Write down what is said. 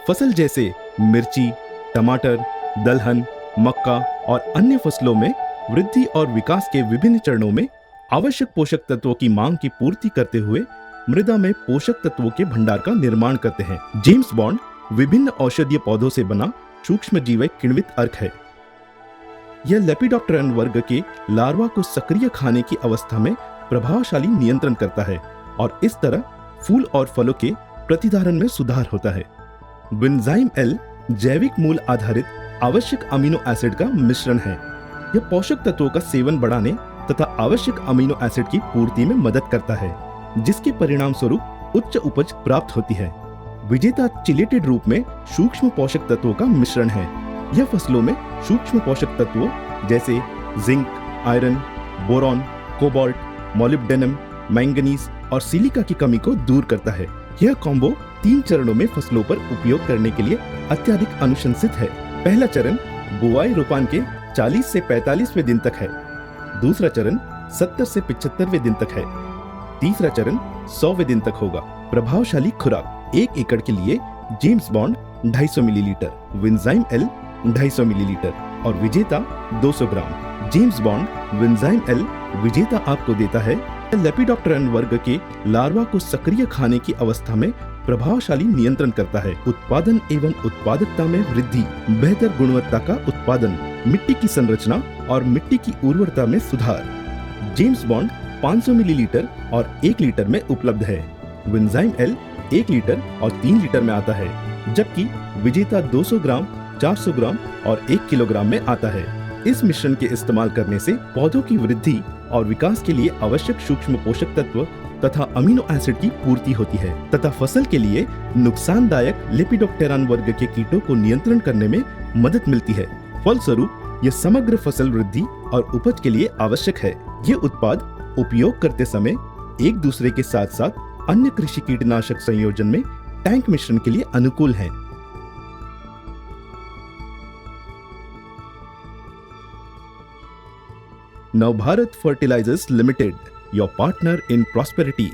फसल जैसे मिर्ची, टमाटर, दलहन, मक्का और अन्य फसलों में वृद्धि और विकास के विभिन्न चरणों में आवश्यक पोषक तत्वों की मांग की पूर्ति करते हुए मृदा में पोषक तत्वों के भंडार का निर्माण करते हैं। जेम्स बॉन्ड विभिन्न औषधीय पौधों से बना सूक्ष्म जीव किण्वित अर्क है। यह लेपिडोप्टेरन वर्ग के लार्वा को सक्रिय खाने की अवस्था में प्रभावशाली नियंत्रण करता है और इस तरह फूल और फलों के प्रतिधारण में सुधार होता है। विनजाइम एल जैविक मूल आधारित आवश्यक अमीनो एसिड का मिश्रण है। यह पोषक तत्वों का सेवन बढ़ाने तथा आवश्यक अमीनो एसिड की पूर्ति में मदद करता है, जिसके परिणाम स्वरूप उच्च उपज प्राप्त होती है। विजेता चिलेटेड रूप में सूक्ष्म पोषक तत्वों का मिश्रण है। यह फसलों में सूक्ष्म पोषक तत्वों जैसे zinc, iron, boron, cobalt, molybdenum, manganese और सिलिका की कमी को दूर करता है। यह कॉम्बो 3 चरणों में फसलों पर उपयोग करने के लिए अत्यधिक अनुशंसित है। पहला चरण बुआई रोपान के 40 से 45वें दिन तक है। दूसरा चरण 70 से 75वें दिन तक है। तीसरा चरण 100वें दिन तक होगा। प्रभावशाली खुराक 1 एकड़ के लिए James Bond 250 millilitre, Vinzyme L 250 millilitre और Vijeta 200 gram. James Bond Vinzyme L Vijeta आपको देता है लेपिडोप्टेरन वर्ग के लार्वा को सक्रिय खाने की अवस्था में प्रभावशाली नियंत्रण करता है। उत्पादन एवं उत्पादकता में वृद्धि, बेहतर गुणवत्ता का उत्पादन, मिट्टी की संरचना और मिट्टी की उर्वरता में सुधार। जेम्स बॉन्ड 500 मिलीलीटर और 1 लीटर में उपलब्ध है। विनजाइम एल 1 लीटर और 3 लीटर में आता है, जबकि विजेता 200 ग्राम, 400 ग्राम और 1 किलोग्राम में आता है। इस मिश्रण के इस्तेमाल करने से पौधों की वृद्धि और विकास के लिए आवश्यक सूक्ष्म पोषक तत्व तथा अमीनो एसिड की पूर्ति होती है तथा फसल के लिए नुकसानदायक लेपिडोप्टेरन वर्ग के कीटों को नियंत्रण करने में मदद मिलती है। फलस्वरूप यह समग्र फसल वृद्धि और उपज के लिए आवश्यक है। ये उत्पाद उपयोग करते समय एक दूसरे के साथ साथ अन्य कृषि कीटनाशक संयोजन में टैंक मिश्रण के लिए अनुकूल हैं। Now Bharat Fertilizers Limited, your partner in prosperity.